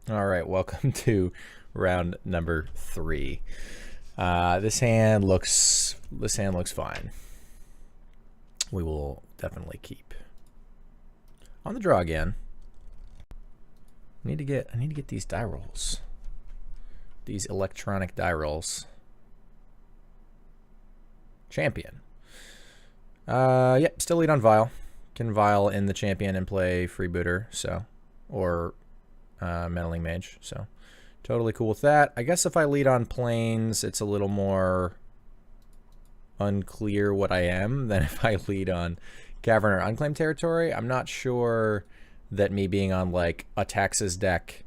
All right, welcome to round number 3. This hand looks fine. We will definitely keep. On the draw again. I need to get these die rolls. These electronic die rolls. Champion. Yep, still lead on Vial. Can Vial in the champion and play Freebooter, so or Meddling Mage, so totally cool with that. I guess if I lead on Plains, it's a little more unclear what I am than if I lead on Cavern or Unclaimed Territory. I'm not sure that me being on like a Taxes deck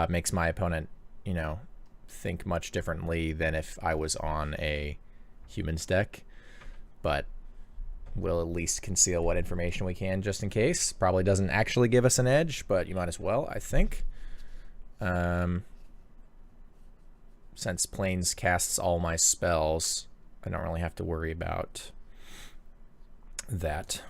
makes my opponent, you know, think much differently than if I was on a Humans deck, but we'll at least conceal what information we can just in case. Probably doesn't actually give us an edge, but you might as well, I think. Since Plains casts all my spells, I don't really have to worry about that.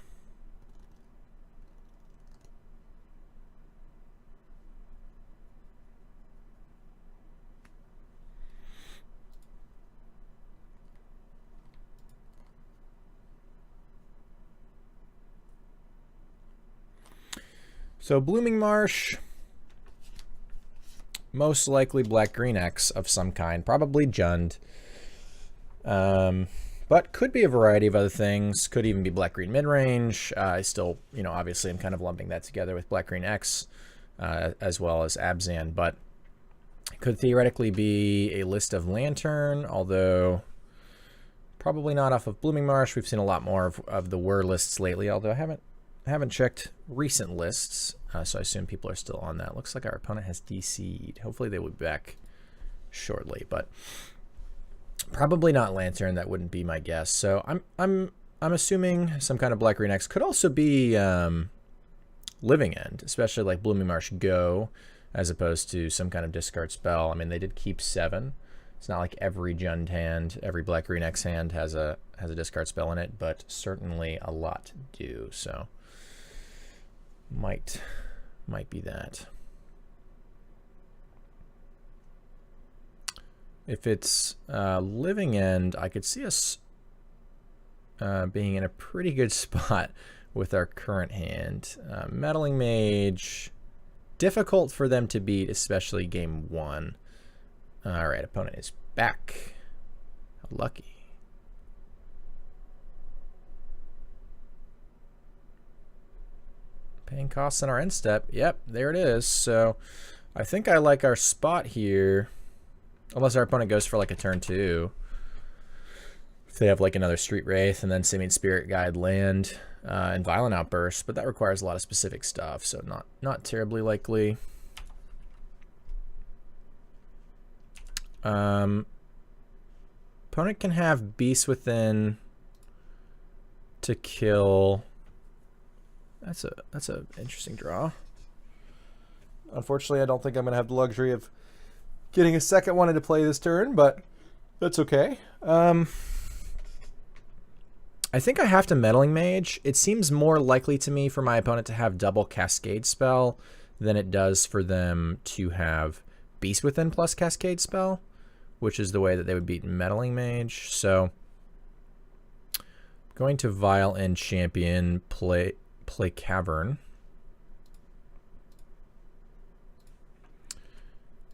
So Blooming Marsh, most likely Black-Green X of some kind, probably Jund. But could be a variety of other things. Could even be Black-Green Midrange. I still, you know, obviously I'm kind of lumping that together with Black-Green X as well as Abzan. But it could theoretically be a list of Lantern, although probably not off of Blooming Marsh. We've seen a lot more of the Whir lists lately, although I haven't checked recent lists, so I assume people are still on that. Looks like our opponent has DC'd. Hopefully they will be back shortly, but probably not Lantern. That wouldn't be my guess. So I'm assuming some kind of Black-Green X. Could also be Living End, especially like Blooming Marsh Go, as opposed to some kind of discard spell. I mean, they did keep 7. It's not like every Jund hand, every Black-Green X hand has a discard spell in it, but certainly a lot do. So might be that. If it's Living End, I could see us being in a pretty good spot with our current hand. Meddling Mage, difficult for them to beat, especially game 1. All right, opponent is back. How lucky. Paying costs on our end step. Yep, there it is. So I think I like our spot here. Unless our opponent goes for like a turn 2. If they have like another Street Wraith and then Simian Spirit Guide land and Violent Outburst. But that requires a lot of specific stuff, so not terribly likely. Opponent can have Beast Within to kill. That's a interesting draw. Unfortunately, I don't think I'm gonna have the luxury of getting a second one into play this turn, but that's okay. I think I have to Meddling Mage. It seems more likely to me for my opponent to have double Cascade Spell than it does for them to have Beast Within plus Cascade Spell, which is the way that they would beat Meddling Mage. So going to Vial and Champion, play Cavern.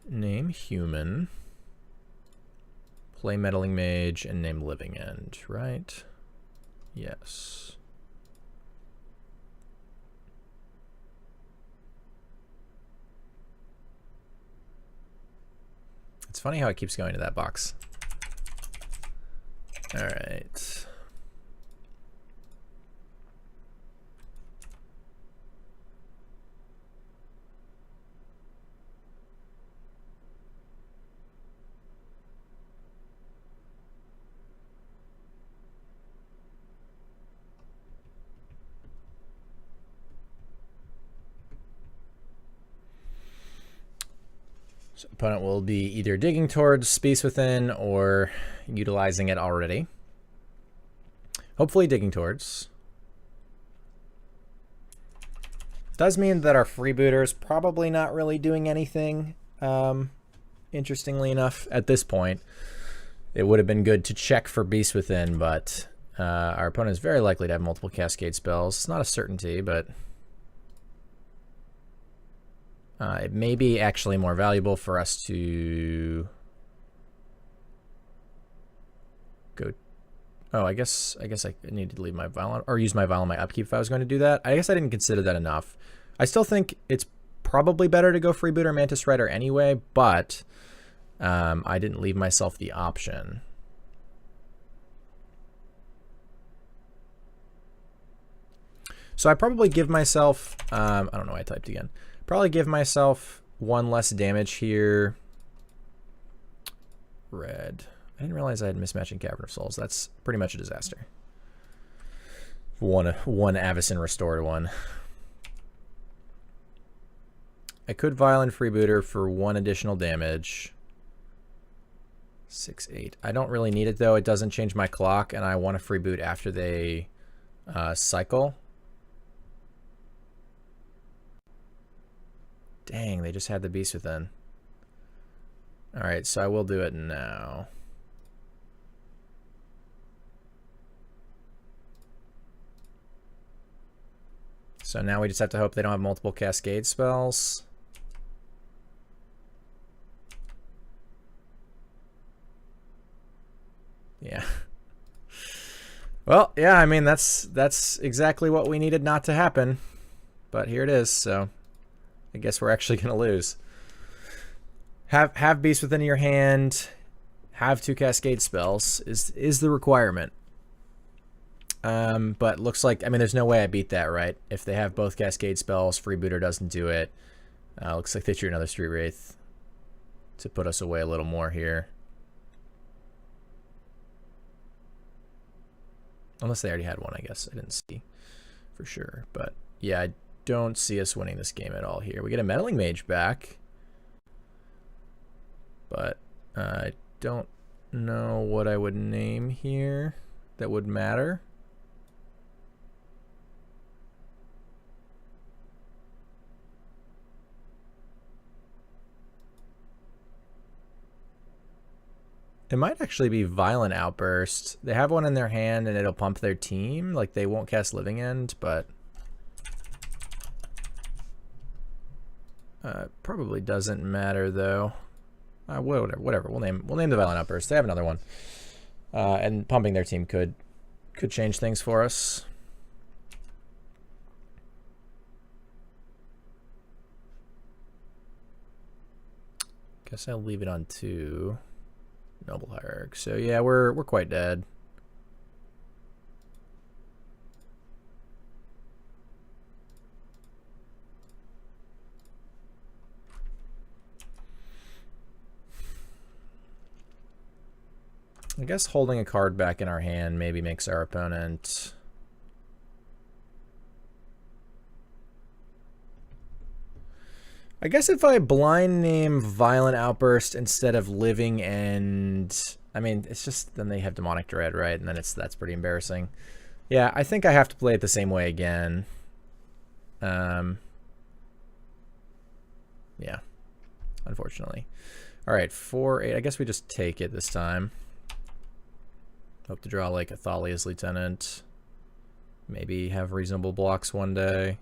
Name Human. Play Meddling Mage and name Living End, right? Yes. It's funny how it keeps going to that box. All right. So opponent will be either digging towards Beast Within or utilizing it already. Hopefully digging towards. Does mean that our freebooter's probably not really doing anything, interestingly enough, at this point. It would have been good to check for Beast Within, but our opponent is very likely to have multiple Cascade spells. It's not a certainty, but it may be actually more valuable for us to go. Oh, I guess I need to leave my Violent, or use my Vial on my upkeep if I was going to do that. I guess I didn't consider that enough. I still think it's probably better to go Freebooter Mantis Rider anyway, but I didn't leave myself the option. So I probably give myself, I don't know why I typed again. Probably give myself 1 less damage here. Red. I didn't realize I had Mismatching Cavern of Souls. That's pretty much a disaster. One Avacyn restored one. I could Violent Freebooter for 1 additional damage. 6-8. I don't really need it though. It doesn't change my clock, and I want to freeboot after they cycle. Dang, they just had the Beast Within. Alright, so I will do it now. So now we just have to hope they don't have multiple Cascade spells. Yeah. Well, yeah, I mean, that's exactly what we needed not to happen. But here it is, so I guess we're actually going to lose. Have Beast Within your hand, have 2 Cascade spells is the requirement. But looks like, I mean, there's no way I beat that, right? If they have both Cascade spells, Freebooter doesn't do it. Looks like they drew another Street Wraith to put us away a little more here. Unless they already had one, I guess. I didn't see for sure. But yeah, I don't see us winning this game at all here. We get a Meddling Mage back. But I don't know what I would name here that would matter. It might actually be Violent Outburst. They have one in their hand and it'll pump their team. Like, they won't cast Living End, but probably doesn't matter though. Whatever. We'll name the Violent Outburst. They have another one, and pumping their team could change things for us. Guess I'll leave it on 2. Noble Hierarch. So yeah, we're quite dead. I guess holding a card back in our hand maybe makes our opponent I guess if I blind name Violent Outburst instead of Living End, I mean, it's just then they have Demonic Dread, right? And then that's pretty embarrassing. Yeah, I think I have to play it the same way again. Yeah, unfortunately. All right, 4-8. I guess we just take it this time. Hope to draw like Athalia's Lieutenant. Maybe have reasonable blocks one day.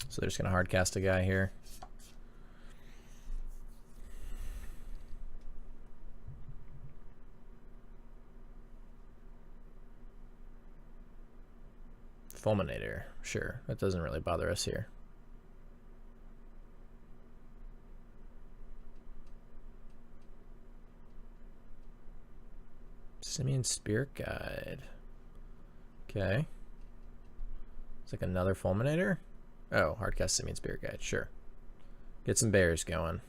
So they're just going to hardcast a guy here. Fulminator. Sure, that doesn't really bother us here. Simian Spirit Guide. Okay. It's like another Fulminator. Oh, hardcast Simian Spirit Guide, sure. Get some bears going.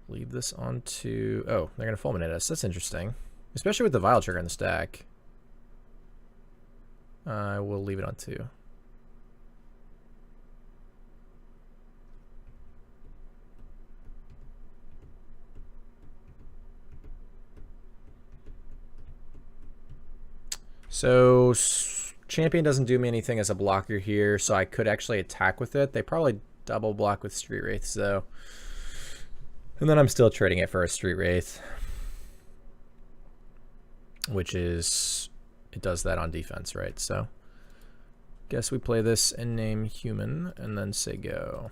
Leave leave this on to... Oh, they're going to fulminate us. That's interesting. Especially with the Vile trigger in the stack. I will leave it on 2. So champion doesn't do me anything as a blocker here, so I could actually attack with it. They probably double block with Street Wraiths though. And then I'm still trading it for a Street Wraith. Which is, it does that on defense, right? So guess we play this and name human and then say go.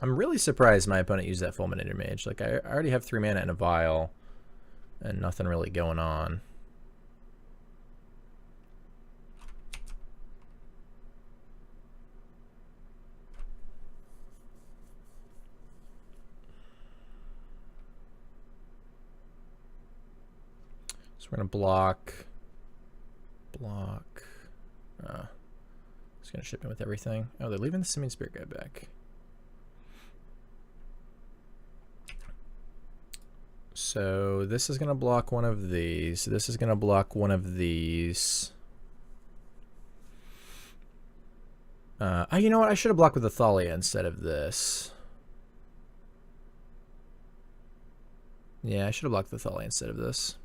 I'm really surprised my opponent used that Fulminator Mage. Like, I already have 3 mana and a Vial, and nothing really going on. So we're going to block. Just going to ship in with everything. Oh, they're leaving the Simian Spirit guy back. So this is going to block one of these. This is going to block one of these. Oh, you know what? I should have blocked with the Thalia instead of this. Yeah, I should have blocked the Thalia instead of this.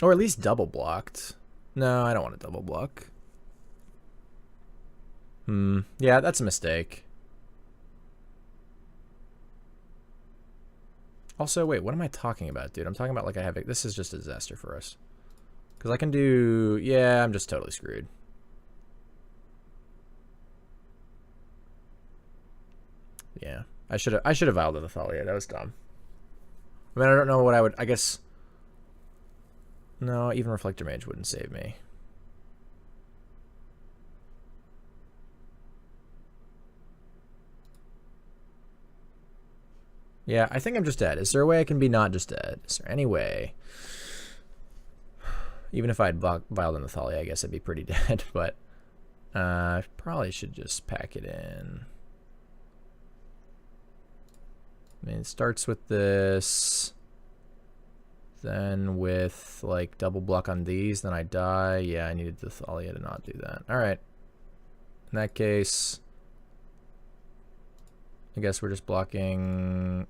Or at least double blocked. No, I don't want to double block. Yeah, that's a mistake. Also, wait, what am I talking about, dude? I'm talking about like I have it. This is just a disaster for us. Because I can do... Yeah, I'm just totally screwed. Yeah, I should have vialed the Thalia. That was dumb. I mean, I don't know what I would... I guess... No, even Reflector Mage wouldn't save me. Yeah, I think I'm just dead. Is there a way I can be not just dead? Is there any way? Even if I had vialed in the Thalia, I guess I'd be pretty dead, but I probably should just pack it in. I mean, it starts with this, then with like double block on these, then I die. Yeah, I needed the Thalia to not do that. All right. In that case, I guess we're just blocking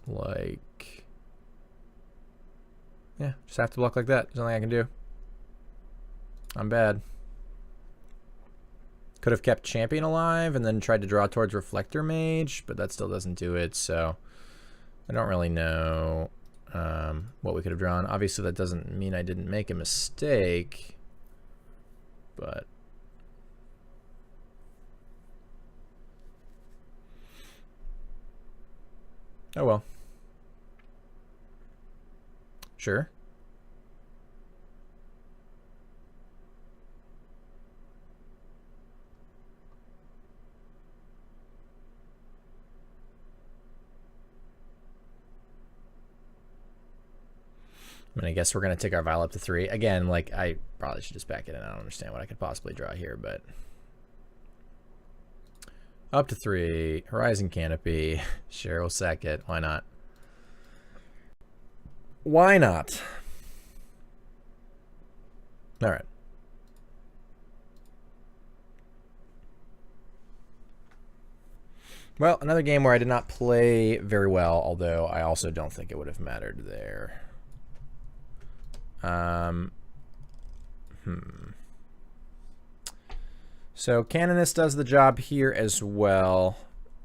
like, yeah, just have to block like that. There's nothing I can do. I'm bad. Could have kept champion alive and then tried to draw towards Reflector Mage, but that still doesn't do it, so I don't really know what we could have drawn. Obviously, that doesn't mean I didn't make a mistake, but... Oh well. Sure. I mean, I guess we're going to take our Vial up to 3. Again, like, I probably should just back it in. I don't understand what I could possibly draw here, but... Up to 3. Horizon Canopy. Sure, we'll sack it. Why not? Why not? All right. Well, another game where I did not play very well, although I also don't think it would have mattered there. So Canonist does the job here as well.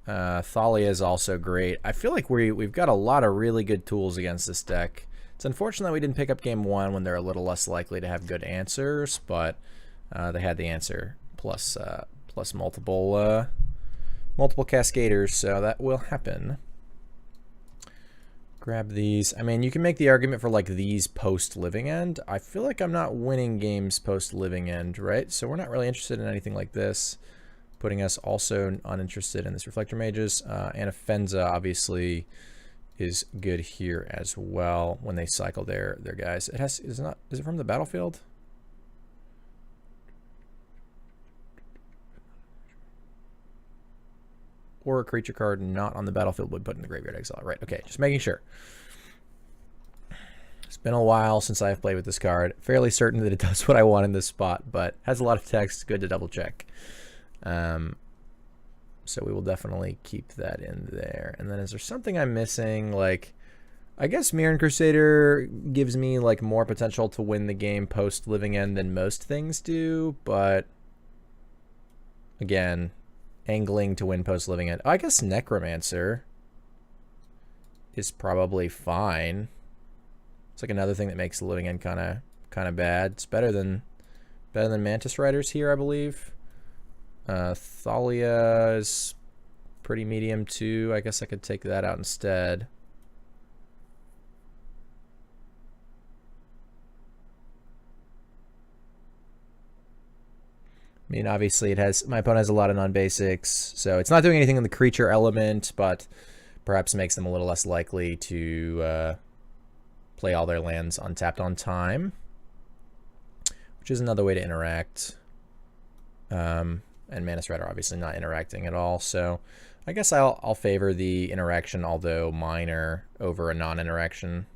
Thalia is also great. I feel like we've got a lot of really good tools against this deck. It's unfortunate we didn't pick up game 1 when they're a little less likely to have good answers, but they had the answer plus multiple cascaders, so that will happen. Grab these. I mean, you can make the argument for like these post Living End. I feel like I'm not winning games post Living End, right? So we're not really interested in anything like this, putting us also uninterested in this Reflector Mages. Anafenza obviously is good here as well when they cycle their guys. Is it from the battlefield? or a creature card not on the battlefield would put in the graveyard exile. Right, okay, just making sure. It's been a while since I've played with this card. Fairly certain that it does what I want in this spot, but has a lot of text. Good to double check. So we will definitely keep that in there. And then is there something I'm missing? Like, I guess Mirran Crusader gives me like more potential to win the game post Living End than most things do, but again, angling to win post Living End. I guess Necromancer is probably fine. It's like another thing that makes Living End kind of bad. It's better than Mantis Riders here, I believe. Thalia is pretty medium too. I guess I could take that out instead. I mean, obviously it has, my opponent has a lot of non-basics, so it's not doing anything in the creature element, but perhaps makes them a little less likely to play all their lands untapped on time, which is another way to interact. And Mantis Rider obviously not interacting at all, so I guess I'll favor the interaction, although minor, over a non-interaction.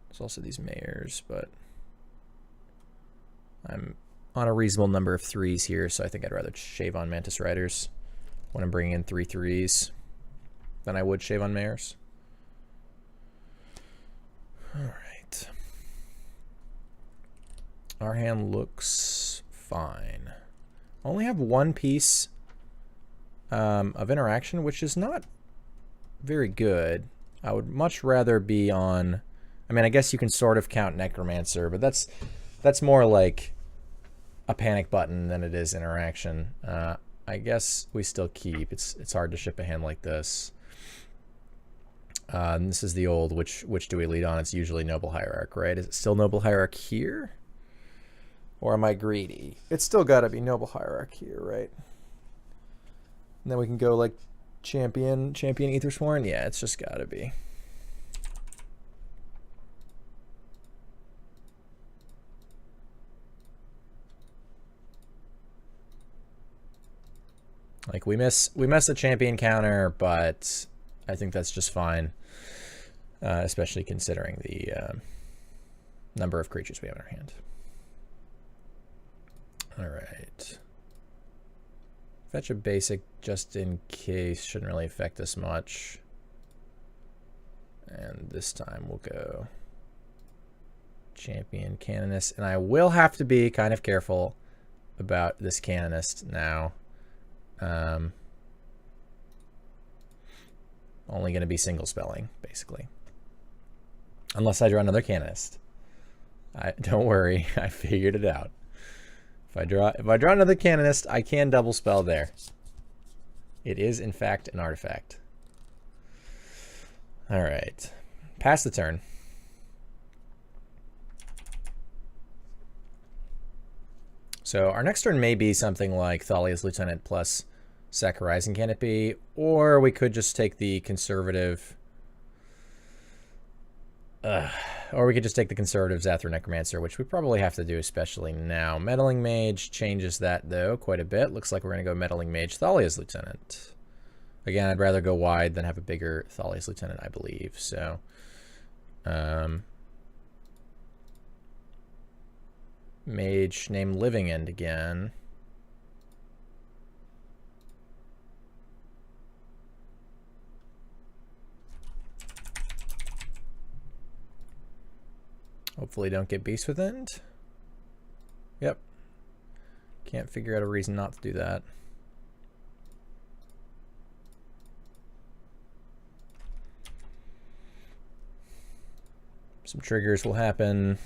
There's also these mayors, but I'm on a reasonable number of 3s here, so I think I'd rather shave on Mantis Riders when I'm bringing in 3 3s than I would shave on mayors. All right. Our hand looks fine. Only have 1 piece of interaction, which is not very good. I would much rather be on, I mean, I guess you can sort of count Necromancer, but that's more like a panic button than it is interaction. I guess we still keep. It's hard to ship a hand like this. And this is the old, which do we lead on? It's usually Noble Hierarch, right? Is it still Noble Hierarch here? Or am I greedy? It's still got to be Noble Hierarch here, right? And then we can go like Champion Aethersworn. Yeah, it's just got to be. Like we miss the champion counter, but I think that's just fine, especially considering the number of creatures we have in our hand. All right. Fetch a basic just in case. Shouldn't really affect us much. And this time we'll go Champion Canonist. And I will have to be kind of careful about this Canonist now. Only going to be single spelling, basically. Unless I draw another Canonist. Don't worry, I figured it out. If I draw another Canonist, I can double spell there. It is, in fact, an artifact. All right. Pass the turn. So our next turn may be something like Thalia's Lieutenant plus Sack Horizon Canopy, or we could just take the conservative... or we could just take the conservative Zathra Necromancer, which we probably have to do, especially now. Meddling Mage changes that, though, quite a bit. Looks like we're going to go Meddling Mage, Thalia's Lieutenant. Again, I'd rather go wide than have a bigger Thalia's Lieutenant, I believe. So, Mage, name Living End again. Hopefully don't get Beast Within. Yep. Can't figure out a reason not to do that. Some triggers will happen.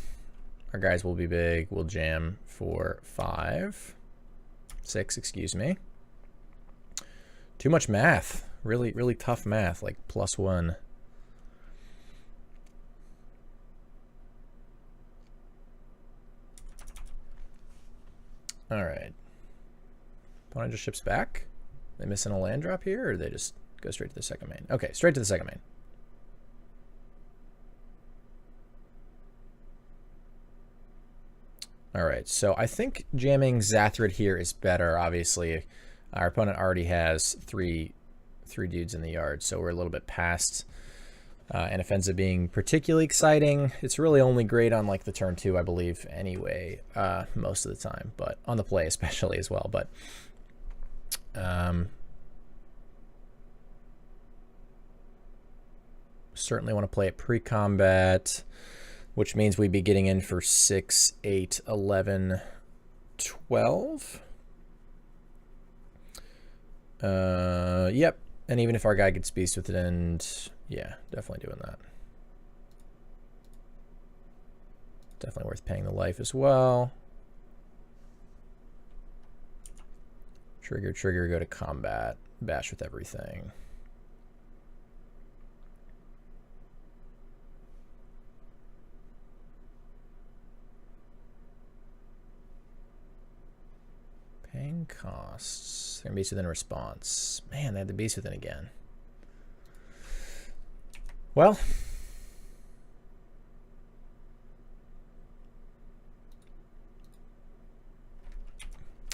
Our guys will be big. We'll jam for 6, excuse me. Too much math. Really, really tough math, like +1. All right. Opponent just ships back. They missing a land drop here, or they just go straight to the second main? Okay, straight to the second main. All right, so I think jamming Zathrid here is better, obviously. Our opponent already has three dudes in the yard, so we're a little bit past Anafenza being particularly exciting. It's really only great on like the turn 2, I believe, anyway, most of the time, but on the play especially as well. But certainly want to play it pre-combat, which means we'd be getting in for 6, 8, 11, 12. Yep. And even if our guy gets beast with it, and yeah, definitely doing that. Definitely worth paying the life as well. Trigger, trigger, go to combat. Bash with everything. Paying costs. They're gonna beast within response. Man, they had the beast within again. Well,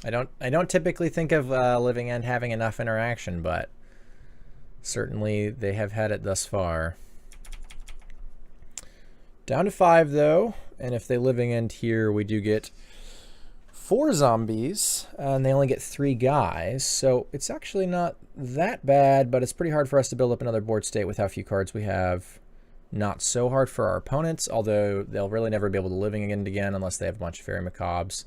I don't typically think of Living End having enough interaction, but certainly they have had it thus far. Down to 5 though, and if they Living End here, we do get 4 zombies, and they only get 3 guys, so it's actually not that bad, but it's pretty hard for us to build up another board state with how few cards we have. Not so hard for our opponents, although they'll really never be able to Living End again unless they have a bunch of Fairy Macabres.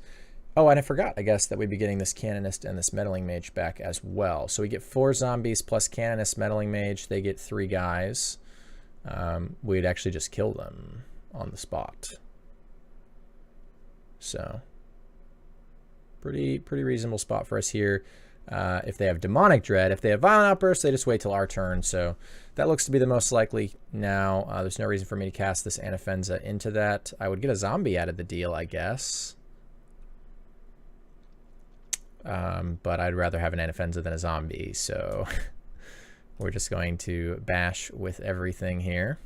Oh, and I forgot, I guess, that we'd be getting this Canonist and this Meddling Mage back as well. So we get 4 zombies plus Canonist, Meddling Mage. They get 3 guys. We'd actually just kill them on the spot. So pretty reasonable spot for us here. If they have Demonic Dread, if they have Violent Outburst, they just wait till our turn. So that looks to be the most likely now. There's no reason for me to cast this Anafenza into that. I would get a zombie out of the deal, I guess. But I'd rather have an Anafenza than a zombie. So we're just going to bash with everything here.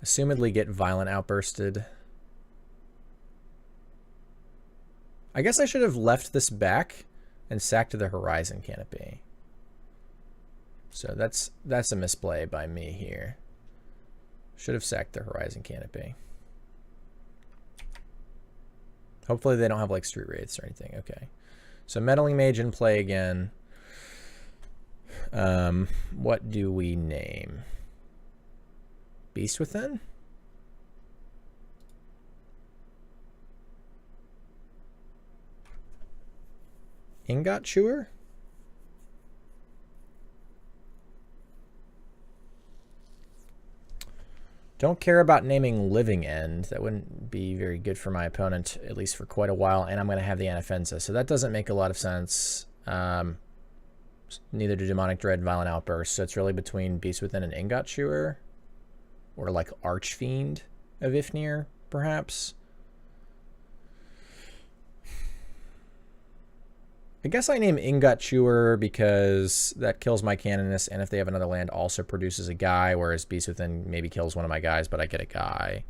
Assumedly get Violent Outbursted. I guess I should have left this back and sacked the Horizon Canopy. So that's a misplay by me here. Should have sacked the Horizon Canopy. Hopefully they don't have like Street Wraiths or anything. Okay. So Meddling Mage in play again. What do we name? Beast Within? Ingot Chewer? Don't care about naming Living End. That wouldn't be very good for my opponent, at least for quite a while. And I'm going to have the Anafenza, so that doesn't make a lot of sense. Neither do Demonic Dread, Violent Outburst. So it's really between Beast Within and Ingot Chewer, or like Archfiend of Ifnir, perhaps. I guess I name Ingot Chewer because that kills my Canonist, and if they have another land, also produces a guy, whereas Beast Within maybe kills one of my guys, but I get a guy.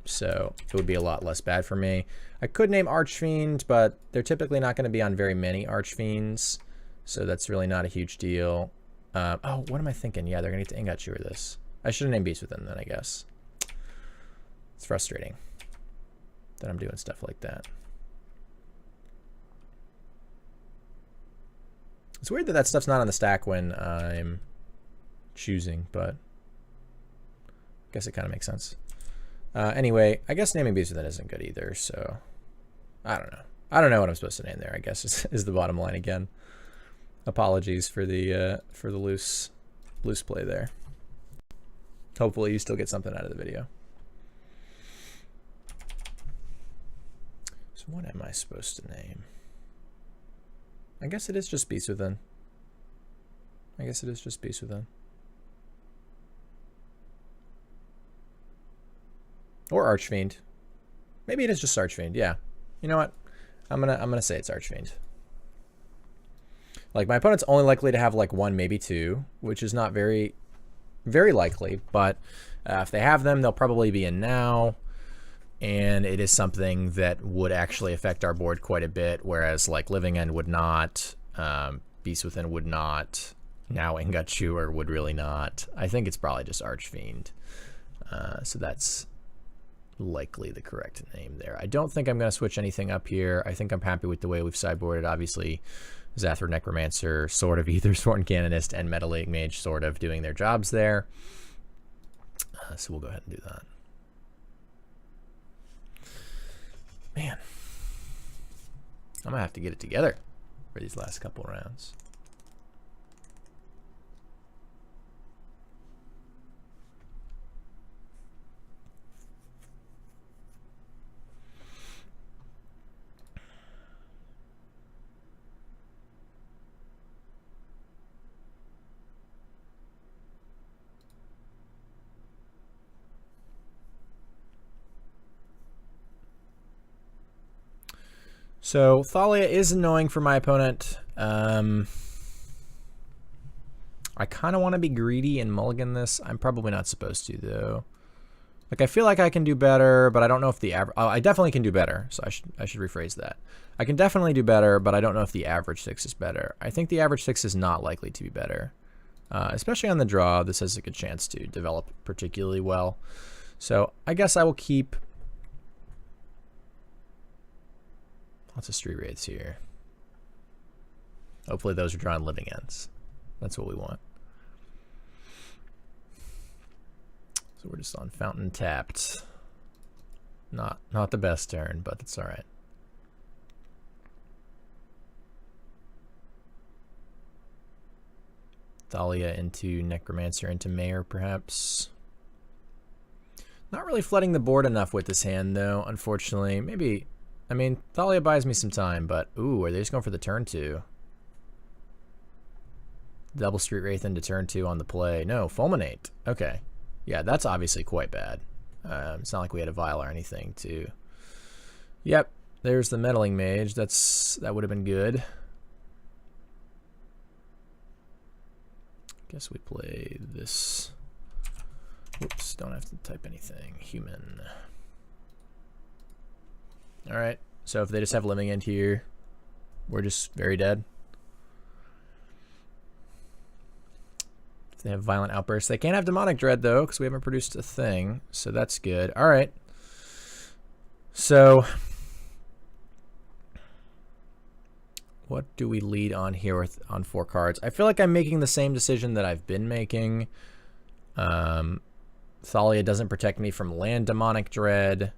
So it would be a lot less bad for me. I could name Archfiend, but they're typically not going to be on very many Archfiends, so that's really not a huge deal. Oh, what am I thinking? Yeah, they're going to get to Ingot Chewer this. I should have named Beast Within then, I guess. It's frustrating that I'm doing stuff like that. It's weird that that stuff's not on the stack when I'm choosing, but I guess it kind of makes sense. Anyway, I guess naming Beast Within isn't good either, so I don't know. I don't know what I'm supposed to name there, I guess is the bottom line again. Apologies for the loose play there. Hopefully you still get something out of the video. So what am I supposed to name? I guess it is just Beast Within. I guess it is just Beast Within. Or Archfiend. Maybe it is just Archfiend, yeah. You know what? I'm gonna say it's Archfiend. Like, my opponent's only likely to have like 1, maybe 2, which is not very likely, but if they have them, they'll probably be in now. and it is something that would actually affect our board quite a bit, whereas like Living End would not, Beast Within would not, now Ingot Chewer would really not. I think it's probably just Archfiend. So that's likely the correct name there. I don't think I'm going to switch anything up here. I think I'm happy with the way we've sideboarded. Obviously, Zathra Necromancer, sort of either Sworn Canonist and Meddling Mage sort of doing their jobs there. So we'll go ahead and do that. Man, I'm going to have to get it together for these last couple rounds. So Thalia is annoying for my opponent. I kind of want to be greedy and mulligan this. I'm probably not supposed to, though. Like, I feel like I can do better, but I don't know if the average... Oh, I definitely can do better, so I should rephrase that. I can definitely do better, but I don't know if the average 6 is better. I think the average 6 is not likely to be better. Especially on the draw, this has a good chance to develop particularly well. So I guess I will keep... Lots of Street Wraiths here. Hopefully those are drawn Living Ends. That's what we want. So we're just on Fountain tapped. Not the best turn, but it's all right. Thalia into Necromancer into Mayor, perhaps. Not really flooding the board enough with this hand, though, unfortunately. Maybe... I mean, Thalia buys me some time, but... Ooh, are they just going for the turn 2? Double Street Wraith into turn 2 on the play. No, Fulminate. Okay. Yeah, that's obviously quite bad. It's not like we had a Vial or anything to... Yep, there's the Meddling Mage. That would have been good. Guess we play this... Whoops, don't have to type anything. Human... Alright, so if they just have Living End here, we're just very dead. If they have Violent Outburst, they can't have Demonic Dread, though, because we haven't produced a thing, so that's good. Alright. So, what do we lead on here with on 4 cards? I feel like I'm making the same decision that I've been making. Thalia doesn't protect me from land Demonic Dread.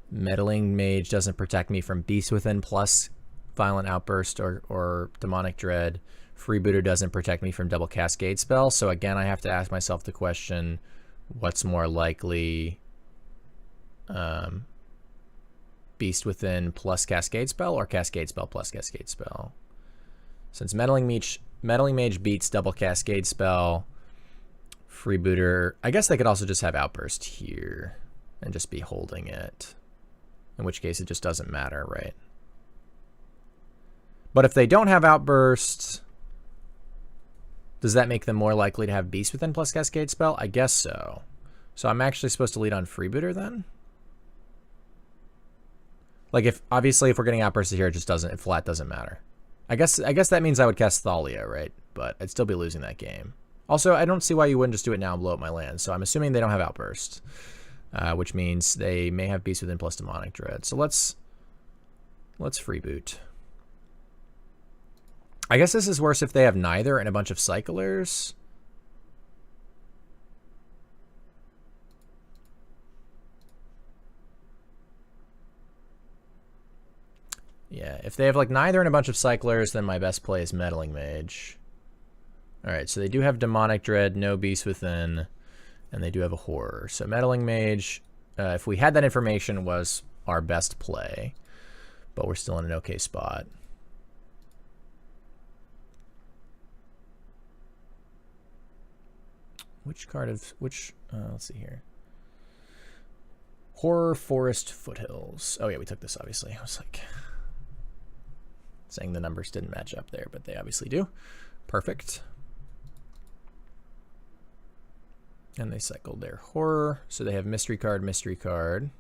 Meddling Mage doesn't protect me from Beast Within plus Violent Outburst or Demonic Dread. Freebooter doesn't protect me from double Cascade spell. So again, I have to ask myself the question, what's more likely? Beast Within plus Cascade spell or Cascade spell plus Cascade spell? Since Meddling Mage beats double Cascade spell, Freebooter, I guess they could also just have Outburst here and just be holding it. In which case, it just doesn't matter, right? But if they don't have Outburst, does that make them more likely to have Beast Within plus Cascade spell? I guess so. So I'm actually supposed to lead on Freebooter then? Like, obviously, if we're getting Outburst here, it just doesn't, flat doesn't matter. I guess that means I would cast Thalia, right? But I'd still be losing that game. Also, I don't see why you wouldn't just do it now and blow up my land. So I'm assuming they don't have Outburst. Which means they may have Beast Within plus Demonic Dread. So let's freeboot. I guess this is worse if they have neither and a bunch of cyclers. Yeah, if they have like neither and a bunch of cyclers, then my best play is Meddling Mage. Alright, so they do have Demonic Dread, no Beast Within. And they do have a Horror. So Meddling Mage, if we had that information, was our best play. But we're still in an okay spot. Which card of... let's see here. Horror, Forest, Foothills. Oh yeah, we took this, obviously. I was like... saying the numbers didn't match up there, but they obviously do. Perfect. And they cycled their horror. So they have mystery card,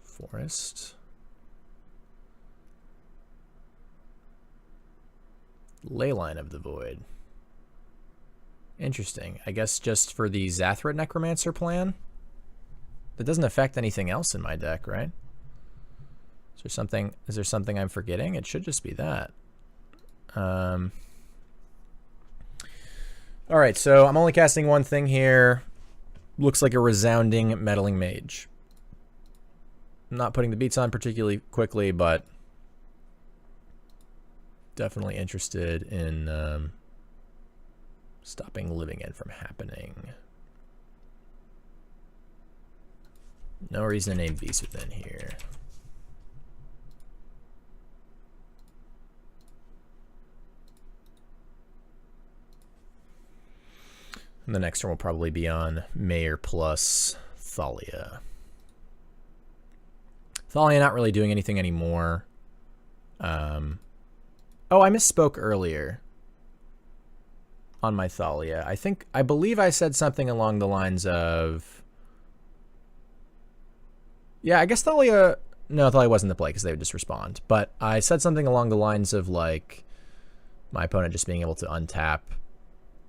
forest. Leyline of the Void. Interesting. I guess just for the Zathra Necromancer plan? That doesn't affect anything else in my deck, right? Is there something I'm forgetting? It should just be that. All right, so I'm only casting one thing here. Looks like a resounding Meddling Mage. I'm not putting the beats on particularly quickly, but definitely interested in stopping Living End from happening. No reason to name Beast Within here. And the next turn will probably be on Mayor plus Thalia. Thalia not really doing anything anymore. Oh, I misspoke earlier on my Thalia. I believe I said something along the lines of... Yeah, I guess Thalia... No, Thalia wasn't the play because they would just respond. But I said something along the lines of, like, my opponent just being able to untap,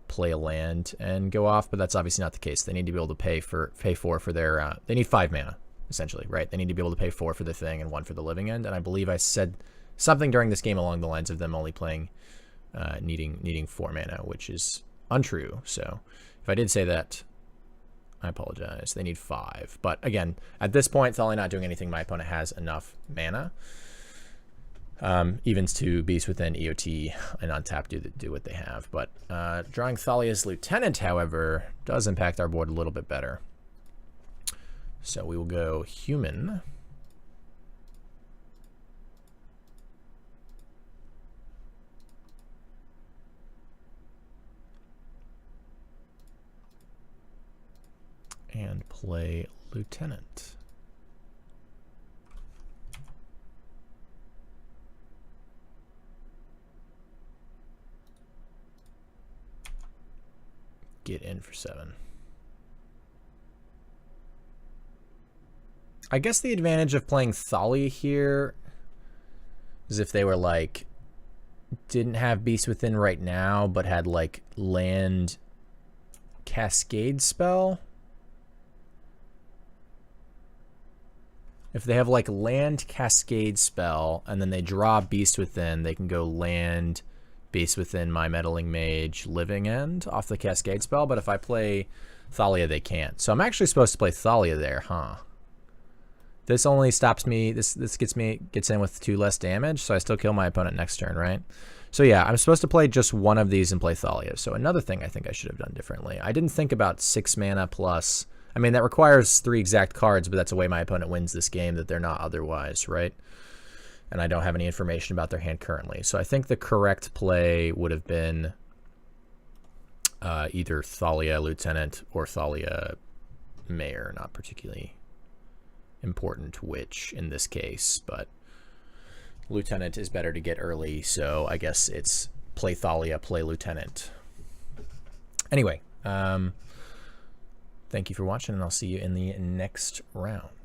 play a land, and go off. But that's obviously not the case. They need to be able to pay 4 for their... they need 5 mana, essentially, right? They need to be able to pay 4 for the thing and 1 for the Living End. And I believe I said something during this game along the lines of them only playing... needing 4 mana, which is untrue. So if I did say that, I apologize. They need 5. But again, at this point, Thalia not doing anything. My opponent has enough mana. Evens to Beast Within, EOT, and untap do what they have. But drawing Thalia's Lieutenant, however, does impact our board a little bit better. So we will go human. And play Lieutenant. Get in for 7. I guess the advantage of playing Thalia here is if they were like, didn't have Beast Within right now, but had like land Cascade spell. If they have like land Cascade spell and then they draw Beast Within, they can go land Beast Within my Meddling Mage Living End off the Cascade spell. But if I play Thalia, they can't. So I'm actually supposed to play Thalia there, huh? This only stops me. This gets in with 2 less damage, so I still kill my opponent next turn, right? So yeah, I'm supposed to play just one of these and play Thalia. So another thing I think I should have done differently. I didn't think about 6 mana plus. I mean, that requires 3 exact cards, but that's the way my opponent wins this game that they're not otherwise, right? And I don't have any information about their hand currently. So I think the correct play would have been either Thalia Lieutenant or Thalia Mayor. Not particularly important which in this case, but Lieutenant is better to get early, so I guess it's play Thalia, play Lieutenant. Anyway, thank you for watching, and I'll see you in the next round.